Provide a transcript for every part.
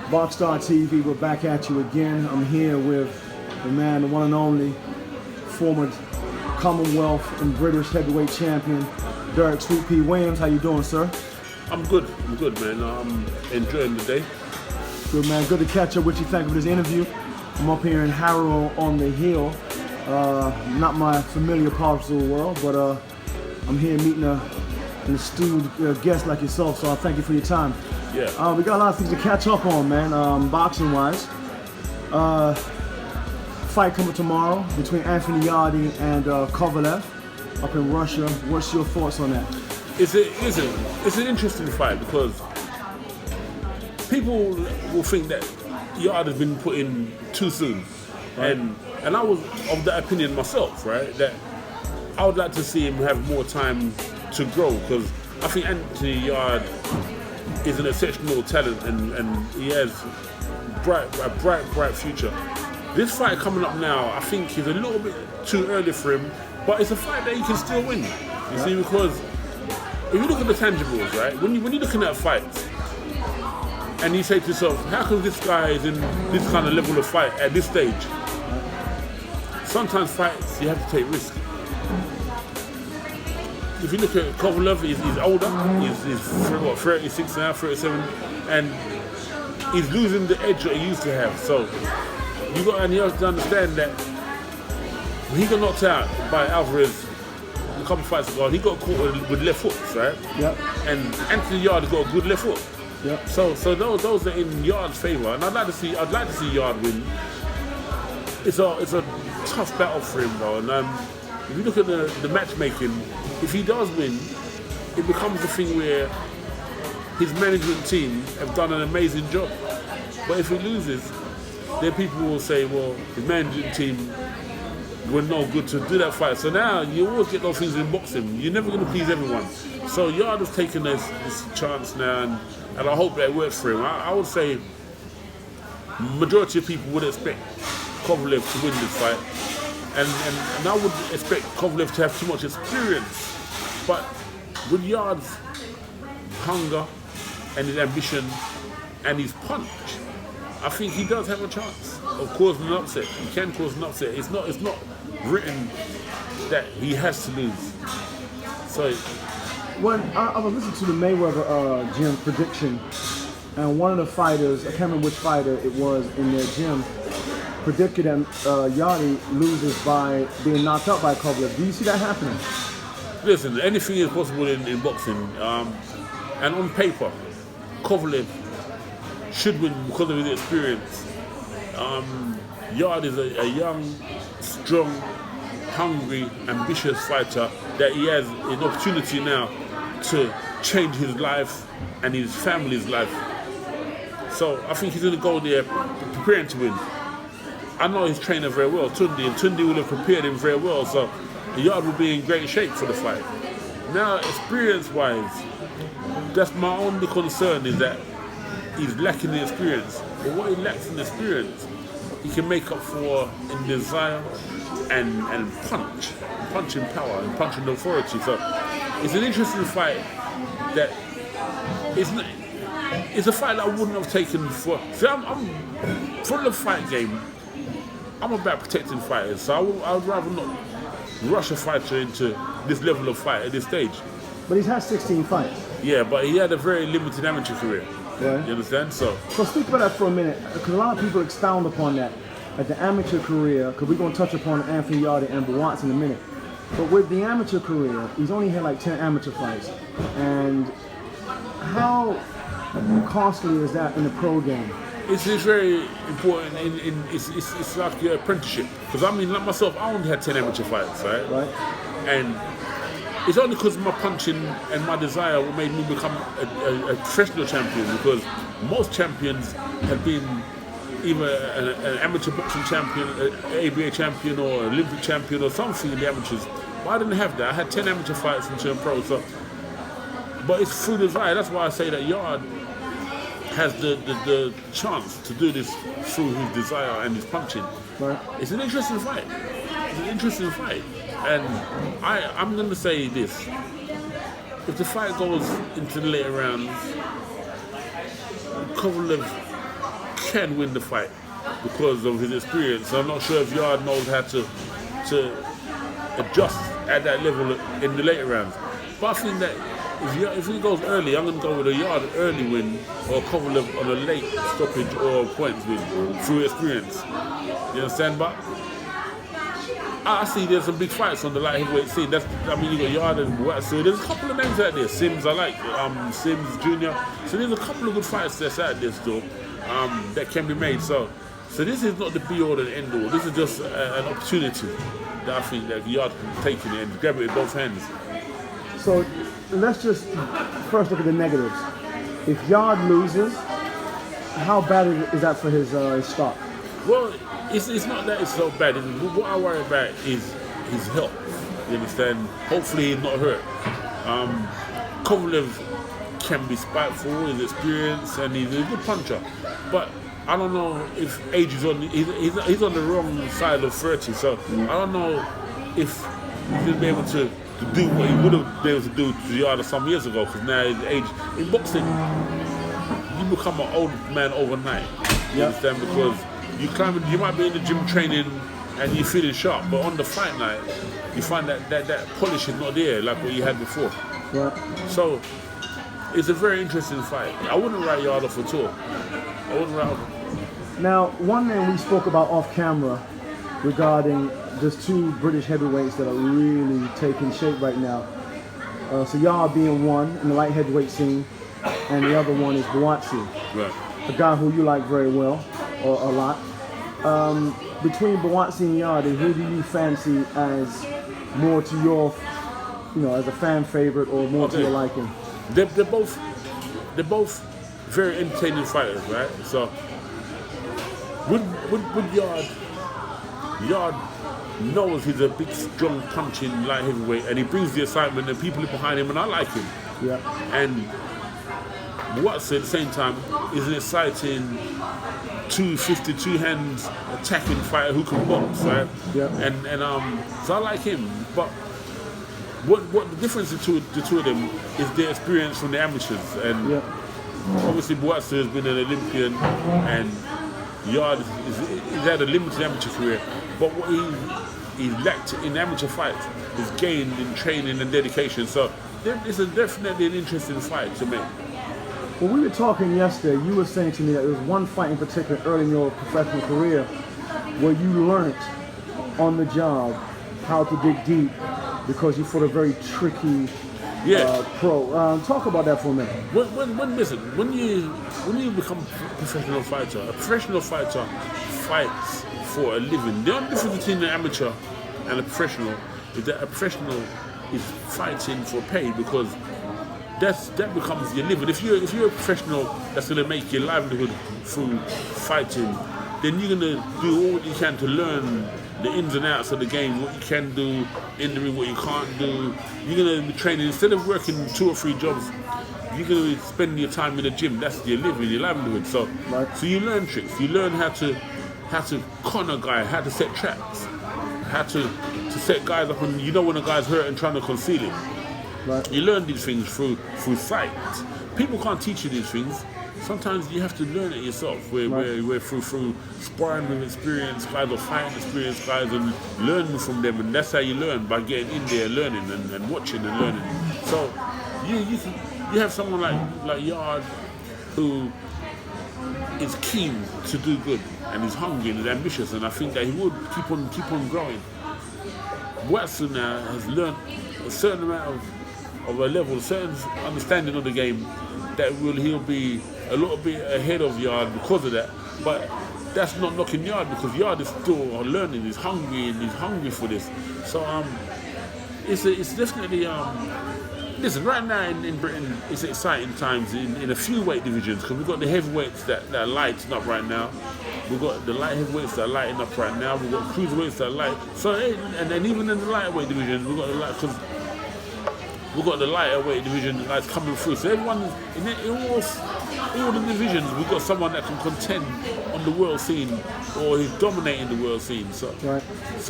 Boxstar TV, we're back at you again. I'm here with the man, the one and only, former Commonwealth and British heavyweight champion, Derek Sweet Pea Williams. How you doing, sir? I'm good, man. I'm enjoying the day. Good, man. Good to catch up with you. Thank you for this interview. I'm up here in Harrow on the Hill. Not my familiar parts of the world, but I'm here meeting an astute guest like yourself, so I thank you for your time. Yeah. We got a lot of things to catch up on, man, boxing-wise. Fight coming tomorrow between Anthony Yarde and Kovalev up in Russia. What's your thoughts on that? It's an interesting fight because people will think that Yarde has been put in too soon. Right. And I was of that opinion myself, right? That I would like to see him have more time to grow because I think Anthony Yarde is an exceptional talent and he has a bright future. This fight coming up now, I think is a little bit too early for him, but it's a fight that he can still win. You see, because if you look at the tangibles, right, when you're looking at fights, and you say to yourself, how come this guy is in this kind of level of fight at this stage? Sometimes fights, you have to take risks. If you look at Kovalev, he's older, he's 36 now, 37, and he's losing the edge that he used to have. So you have to understand that when he got knocked out by Alvarez a couple of fights ago, he got caught with left hooks, right? Yep. And Anthony Yarde got a good left hook. Yep. So those are in Yarde's favour, and I'd like to see Yarde win. It's a tough battle for him though, and if you look at the matchmaking, if he does win, it becomes a thing where his management team have done an amazing job. But if he loses, then people will say, well, his management team were no good to do that fight. So now you always get those things in boxing. You're never going to please everyone. So Yarde has taken this chance now, and I hope that it works for him. I would say majority of people would expect Kovalev to win this fight. And I would expect Kovalev to have too much experience. But with Yarde's hunger and his ambition and his punch, I think he does have a chance of causing an upset. He can cause an upset. It's not written that he has to lose. So when I was listening to the Mayweather gym prediction, and one of the fighters, I can't remember which fighter it was in their gym, predicted that Yarde loses by being knocked out by Kovalev. Do you see that happening? Listen, anything is possible in boxing. And on paper, Kovalev should win because of his experience. Yarde is a young, strong, hungry, ambitious fighter that he has an opportunity now to change his life and his family's life. So I think he's going to go there preparing to win. I know his trainer very well, Tunde, and Tunde will have prepared him very well, so Yarde will be in great shape for the fight. Now, experience-wise, that's my only concern is that he's lacking the experience. But what he lacks in experience, he can make up for in desire and punching power and punching authority. So it's an interesting fight that it's a fight that I wouldn't have taken for. See, I'm from the fight game. I'm about protecting fighters, so I would rather not rush a fighter into this level of fight at this stage. But he's had 16 fights. Yeah, but he had a very limited amateur career. Yeah. You understand? So speak about that for a minute, because a lot of people expound upon that at the amateur career, because we're going to touch upon Anthony Yarde and Amber Watts in a minute. But with the amateur career, he's only had like 10 amateur fights. And how costly is that in the pro game? It's very important. It's like your apprenticeship. Because I mean, like myself, I only had 10 amateur fights, right? Right. And it's only because of my punching and my desire what made me become a professional champion. Because most champions have been either an amateur boxing champion, an ABA champion, or Olympic champion, or something in the amateurs. But I didn't have that. I had 10 amateur fights and turned pro. So, but it's through desire. That's why I say that Yarde has the chance to do this through his desire and his punching. Right. It's an interesting fight. And I'm going to say this. If the fight goes into the later rounds, Kovalev can win the fight because of his experience. I'm not sure if Yarde knows how to adjust at that level in the later rounds. But I think that if he goes early, I'm going to go with a Yarde early win or Kovalev on a late stoppage or points win through experience. You understand? But I see there's some big fights on the light heavyweight scene. You got Yarde and Buatsi. So there's a couple of names out there. Sims, I like Sims Jr. So there's a couple of good fights that's out there still that can be made. So this is not the be all and end all. This is just an opportunity that I think that Yarde can take it and grab it with both hands. So let's just first look at the negatives. If Yarde loses, how bad is that for his stock? Well, it's not that it's so bad. What I worry about is his health. You understand? Hopefully he's not hurt. Kovalev can be spiteful, his experience, and he's a good puncher. But I don't know if age is on. He's on the wrong side of 30. So I don't know if he's going to be able to do what he would have been able to do to Yarde some years ago. Because now his age in boxing, you become an old man overnight. You understand? Because you might be in the gym training and you're feeling sharp, but on the fight night, you find that polish is not there like what you had before. Yeah. So it's a very interesting fight. I wouldn't write Yarde off at all. I wouldn't write off. Now, one thing we spoke about off camera regarding just two British heavyweights that are really taking shape right now. So Yarde being one in the light heavyweight scene, and the other one is Buatsi, Right. a guy who you like very well, or a lot. Between Buatsi and Yarde, who do you fancy as more to your, as a fan favorite or more to your liking? They're both very entertaining fighters, right? So with Yarde knows he's a big, strong, punching light heavyweight, and he brings the excitement, and people are behind him, and I like him. Yeah. And Buatsi at the same time is an exciting 252 hands attacking fighter who can box, right? Yeah. And so I like him. But what the difference between the two of them is their experience from the amateurs. And obviously Buatsi has been an Olympian, and Yarde he's had a limited amateur career. But what he lacked in amateur fights is gained in training and dedication. So this is definitely an interesting fight to me. Well, we were talking yesterday. You were saying to me that there was one fight in particular early in your professional career where you learned on the job how to dig deep because you fought a very tricky pro. Talk about that for a minute. When you become a professional fighter fights for a living. The only difference between an amateur and a professional is that a professional is fighting for pay because that becomes your living. If you're a professional that's going to make your livelihood through fighting, then you're going to do all you can to learn the ins and outs of the game, what you can do in the ring, what you can't do. You're going to be training. Instead of working 2 or 3 jobs, you're going to spend your time in the gym. That's your living, your livelihood. So you learn tricks. You learn how to con a guy, how to set traps, how to set guys up, and when a guy's hurt and trying to conceal it. Right. You learn these things through sight. People can't teach you these things. Sometimes you have to learn it yourself. Where through sparring with experienced guys or fighting experienced guys and learning from them, and that's how you learn, by getting in there, learning and watching and learning. So you have someone like Yarde who is keen to do good and is hungry and is ambitious, and I think that he would keep on growing. Buatsi now has learned a certain amount of a level, a certain understanding of the game that he'll be a little bit ahead of Yarde because of that. But that's not knocking Yarde, because Yarde is still learning, he's hungry, and he's hungry for this. So it's definitely listen, right now in Britain it's exciting times in a few weight divisions, because we've got the heavyweights that are lighting up right now. We've got the light heavyweights that are lighting up right now. We've got cruiserweights that are light. So and then even in the lightweight division, we've got the lighter weight division that's coming through. So everyone in all the divisions, we've got someone that can contend on the world scene, or is dominating the world scene. So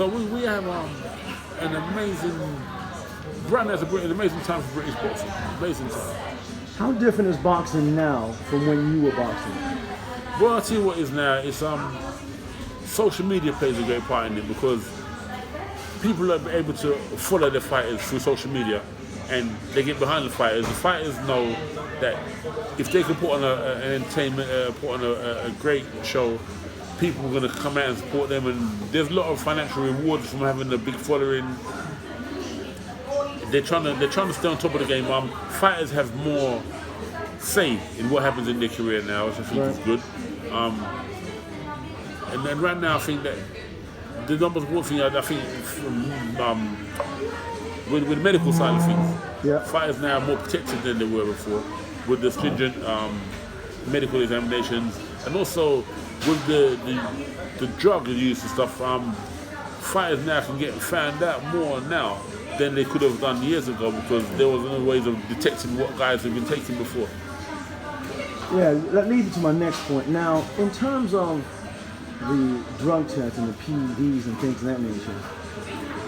we have an amazing right now. It's an amazing time for British boxing. Amazing time. How different is boxing now from when you were boxing? Well, I'll tell you what is now, it's social media plays a great part in it because people are able to follow the fighters through social media and they get behind the fighters. The fighters know that if they can put on an entertainment, put on a great show, people are going to come out and support them, and there's a lot of financial rewards from having a big following. They're trying to stay on top of the game. Fighters have more say in what happens in their career now, which I think is good. And then right now, I think that the number one thing I think with the medical side of things, fighters now are more protected than they were before with the stringent medical examinations, and also with the drug use and stuff. Fighters now can get found out more now than they could have done years ago because there was no ways of detecting what guys have been taking before. Yeah, that leads me to my next point. Now, in terms of the drug tests and the PEDs and things of that nature,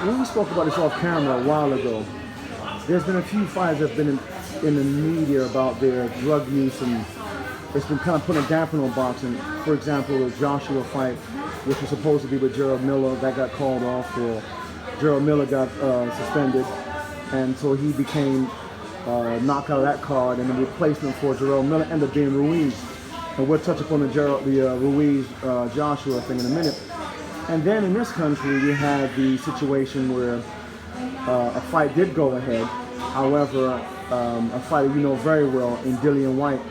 when we spoke about this off camera a while ago, there's been a few fighters that have been in the media about their drug use, and it's been kind of putting a damper on boxing. For example, the Joshua fight, which was supposed to be with Gerald Miller, that got called off, or Gerald Miller got suspended, and so he became knocked out of that card, and the replacement for Gerald Miller ended up being Ruiz. And we'll touch upon the Ruiz Joshua thing in a minute. And then in this country, we had the situation where a fight did go ahead. However, a fighter you know very well in Dillian White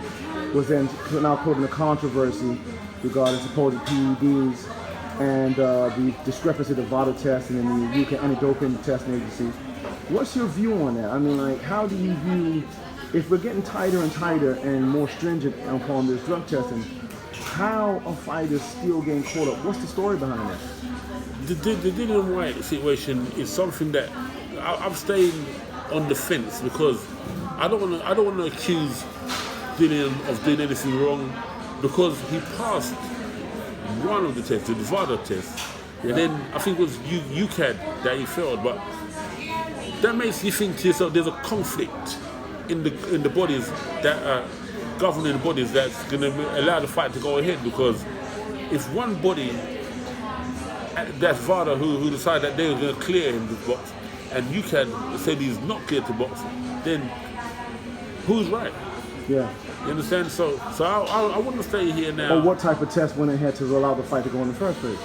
was then now caught in a controversy regarding supposed PEDs and the discrepancy of the VADA test and then the UK anti-doping testing agency. What's your view on that? I mean, like, how do you view, if we're getting tighter and tighter and more stringent upon this drug testing, how are fighters still getting caught up? What's the story behind that? The Dillian White situation is something that I'm staying on the fence because I don't want to accuse Dillian of doing anything wrong because he passed one of the tests, the VADA test, and then I think it was UCAD that he failed, but that makes you think to yourself there's a conflict in the bodies that are governing the bodies that's going to allow the fight to go ahead, because if one body, that's VADA, who decided that they were going to clear him to box, and UCAD said he's not cleared to box, then who's right? Yeah. You understand? So I wouldn't stay here now. Or what type of test went ahead to allow the fight to go in the first place?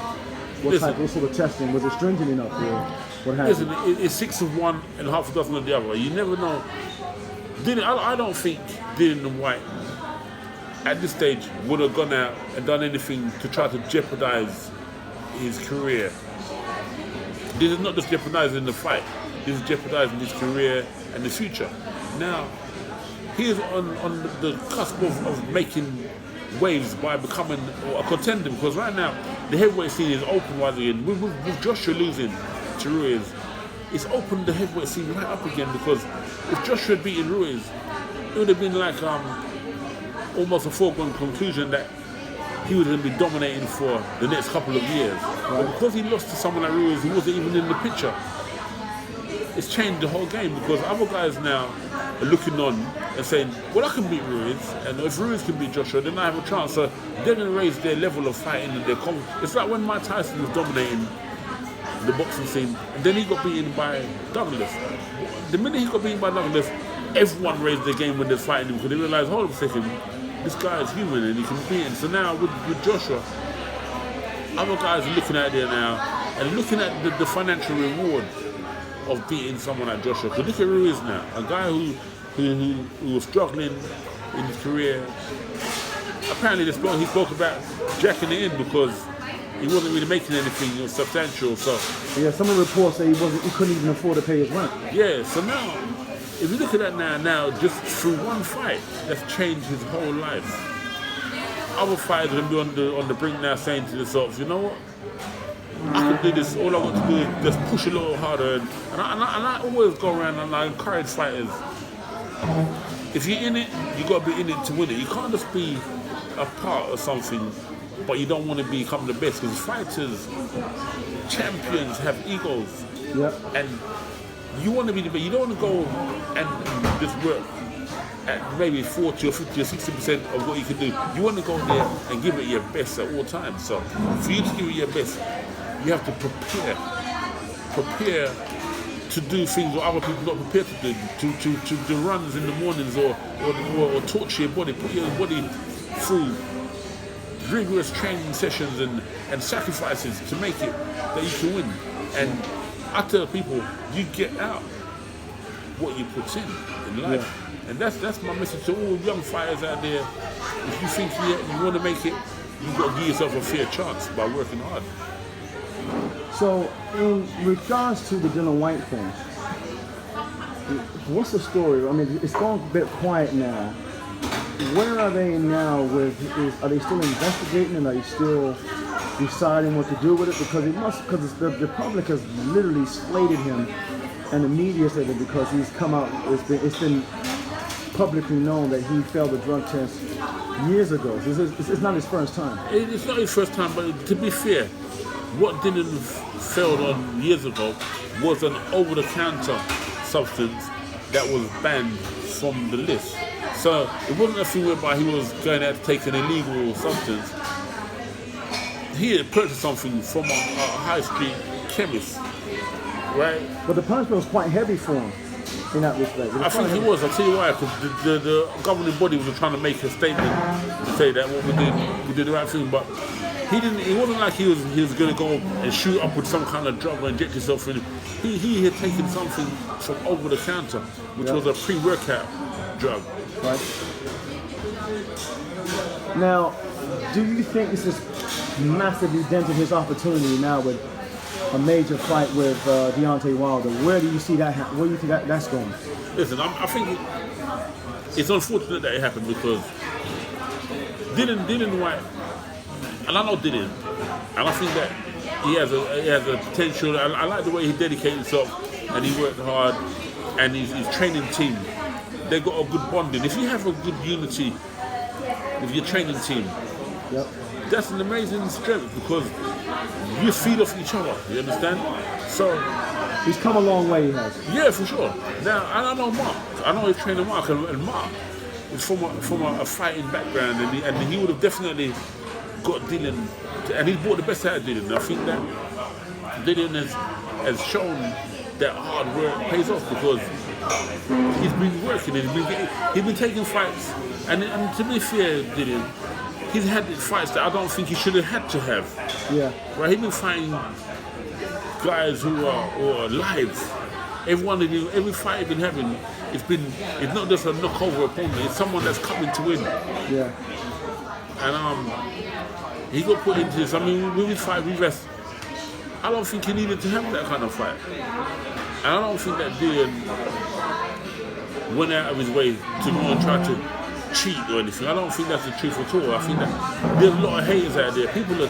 What sort of testing? Was it stringent enough? Or what happened? Listen, it's 6 of one and half a dozen of the other. You never know. I don't think Dillian White at this stage would have gone out and done anything to try to jeopardize his career. This is not just jeopardizing the fight. This is jeopardizing his career and his future. Now, he is on the cusp of making waves by becoming a contender, because right now the heavyweight scene is open once again. With Joshua losing to Ruiz, it's opened the heavyweight scene right up again, because if Joshua had beaten Ruiz, it would have been like almost a foregone conclusion that he was going to be dominating for the next couple of years. But because he lost to someone like Ruiz, he wasn't even in the picture. It's changed the whole game, because other guys now are looking on and saying, well, I can beat Ruiz, and if Ruiz can beat Joshua, then I have a chance. So they're going to raise their level of fighting and their confidence. It's like when Mike Tyson was dominating the boxing scene, and then he got beaten by Douglas. The minute he got beaten by Douglas, everyone raised their game when they're fighting him, because they realized, hold on a second, this guy is human and he can beat him. So now with Joshua, other guys are looking at there now and looking at the financial reward of beating someone like Joshua. Because look at Ruiz now, a guy who was struggling in his career. Apparently he spoke about jacking it in because he wasn't really making anything substantial. So yeah, some of the reports say he couldn't even afford to pay his rent. Yeah, so now, if you look at that now just through one fight, that's changed his whole life. Other fighters are going to be on the brink now saying to themselves, you know what? I can do this. All I want to do is just push a little harder. And I always go around and I encourage fighters. If you're in it, you got to be in it to win it. You can't just be a part of something, but you don't want to become the best. Because fighters, champions have egos. Yep. And you want to be the best. You don't want to go and just work at maybe 40 or 50 or 60% of what you can do. You want to go there and give it your best at all times. So for you to give it your best, you have to prepare to do things that other people not prepared to do, to do runs in the mornings or torture your body, put your body through rigorous training sessions and sacrifices to make it that you can win. And I tell people, you get out what you put in life. Yeah. And that's my message to all young fighters out there. If you think you want to make it, you've got to give yourself a fair chance by working hard. So, in regards to the Dylan White thing, what's the story? I mean, it's gone a bit quiet now. Where are they now are they still investigating, and are they still deciding what to do with it? Because the public has literally slated him, and the media said it because he's come out, it's been publicly known that he failed the drug test years ago. It's not his first time. It's not his first time, but to be fair, what Dylan failed on years ago was an over-the-counter substance that was banned from the list. So it wasn't a thing whereby he was going out to take an illegal substance. He had purchased something from a high street chemist, right? But the punishment was quite heavy for him in that respect. I think he was. I'll tell you why, because the governing body was trying to make a statement to say that what we did the right thing, but he didn't. It wasn't like he was going to go and shoot up with some kind of drug or inject himself in. He had taken something from over the counter, which was a pre-workout drug. Right. Now, do you think this has massively dented his opportunity now with a major fight with Deontay Wilder? Where do you see that? Where do you think that's going? Listen, I think it's unfortunate that it happened because Dylan White, and I know Dylan, and I think that he has a potential. I like the way he dedicated himself and he worked hard, and his training team. They got a good bonding. If you have a good unity with your training team, yep, that's an amazing strength because you feed off each other. You understand? So he's come a long way. He has. Yeah, for sure. Now, and I know Mark. I know his trainer Mark, and Mark is from a fighting background, and he would have definitely got Dylan, and he's brought the best out of Dylan. I think that Dylan has shown that hard work pays off because he's been working and he's been taking fights, and to be fair, Dylan, he's had fights that I don't think he should have had to have. Yeah. Right? He's been fighting guys who are live. Every fight he's been having, it's not just a knockover opponent. It's someone that's coming to win. Yeah. And he got put into this. I mean, when we fight, we rest. I don't think he needed to have that kind of fight. And I don't think that Dylan went out of his way to go and try to cheat or anything. I don't think that's the truth at all. I think that there's a lot of haters out there. People are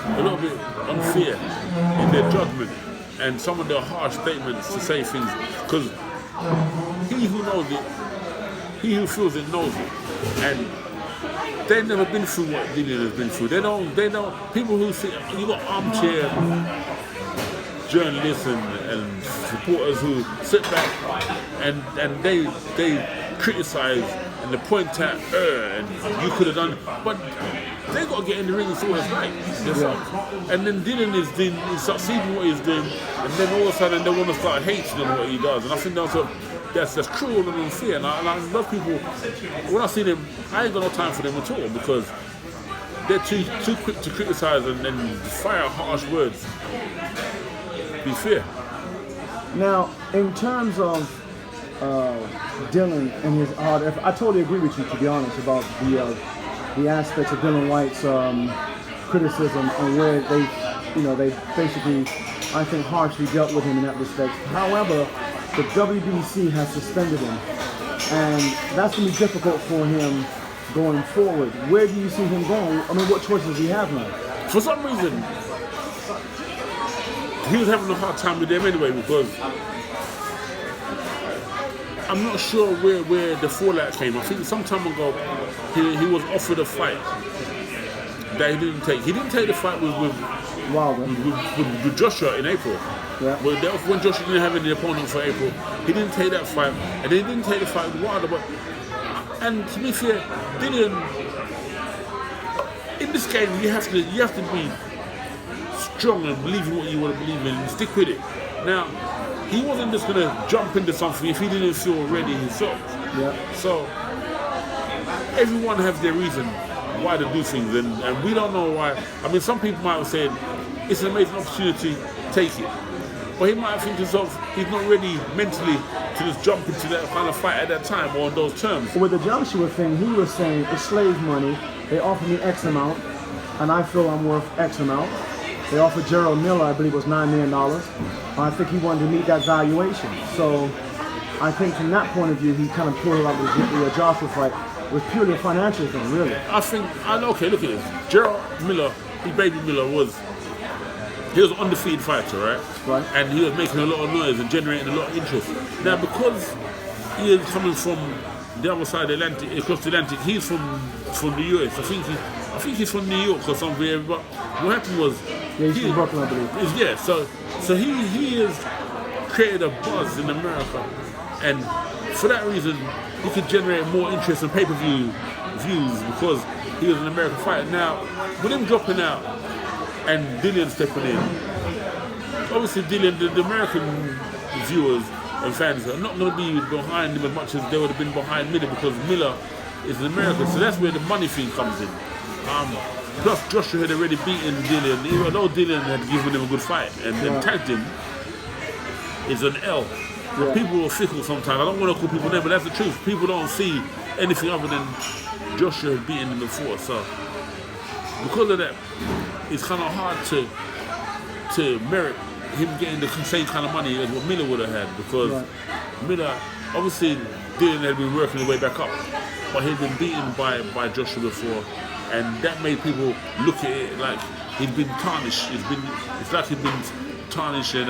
a little bit unfair in their judgment and some of their harsh statements to say things. Because he who knows it, he who feels it knows it. And they've never been through what Dylan has been through. They don't. People who say, you got armchair journalists and supporters who sit back and they criticize and they point at and you could have done, but they got to get in the ring and see what it's like. Yeah. And then Dylan is succeeding what he's doing, and then all of a sudden they want to start hating on what he does. And I think that's cruel and unfair. And I love people, when I see them, I ain't got no time for them at all because they're too quick to criticize and fire harsh words. Be fair. Now, in terms of Dylan and his hard effort, I totally agree with you, to be honest, about the aspects of Dylan White's criticism and where they basically, I think, harshly dealt with him in that respect. However, the WBC has suspended him, and that's going to be difficult for him going forward. Where do you see him going? I mean, what choices does he have now? For some reason, he was having a hard time with them anyway because I'm not sure where the fallout came. I think some time ago he was offered a fight that he didn't take. He didn't take the fight with Wilder. with Joshua in April. Yeah. Well, that was when Joshua didn't have any opponent for April. He didn't take that fight, and he didn't take the fight with Wilder. But and to be fair, Dillian, in this game you have to be strong and believe in what you want to believe in and stick with it. Now, he wasn't just going to jump into something if he didn't feel ready himself. Yeah. So everyone has their reason why to do things, and we don't know why. I mean, some people might have said it's an amazing opportunity, take it. But he might think to himself he's not ready mentally to just jump into that kind of fight at that time or on those terms. With the Joshua thing, he was saying it's slave money. They offer me X amount, and I feel I'm worth X amount. They offered Gerald Miller, I believe it was $9 million. I think he wanted to meet that valuation. So I think from that point of view, he kind of pulled it out with the Joshua fight. It was purely a financial thing, really. Okay, look at this. Gerald Miller, his baby Miller, he was an undefeated fighter, right? Right. And he was making a lot of noise and generating a lot of interest. Now, because he is coming from the other side of the Atlantic, across the Atlantic, he's from the US. I think he's from New York or somewhere. But what happened was, he's from Brooklyn, I believe. Yeah, so he has created a buzz in America, and for that reason, he could generate more interest in pay-per-view views because he was an American fighter. Now, with him dropping out and Dillian stepping in, obviously Dillian, the American viewers and fans are not going to be behind him as much as they would have been behind Miller because Miller is an American, so that's where the money thing comes in. Plus, Joshua had already beaten Dillian, even though Dillian had given him a good fight, and then tagged him is an L. Yeah. People are fickle sometimes. I don't want to call people names, but that's the truth. People don't see anything other than Joshua had beaten him before. So, because of that, it's kind of hard to merit him getting the same kind of money as what Miller would have had, because Miller, obviously, Dillian had been working his way back up, but he'd been beaten by Joshua before. And that made people look at it like he'd been tarnished. It's like he'd been tarnished, and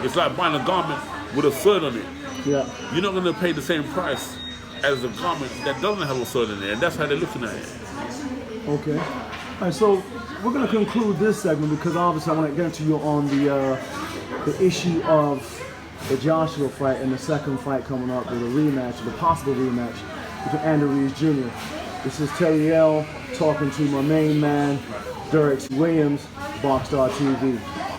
it's like buying a garment with a third on it. Yeah. You're not going to pay the same price as a garment that doesn't have a third in it, and that's how they're looking at it. Okay. All right, so we're going to conclude this segment because obviously I want to get into you on the issue of the Joshua fight and the second fight coming up with a rematch, the possible rematch between Andy Ruiz Jr. This is Terry L talking to my main man, Derek Williams, Boxstar TV.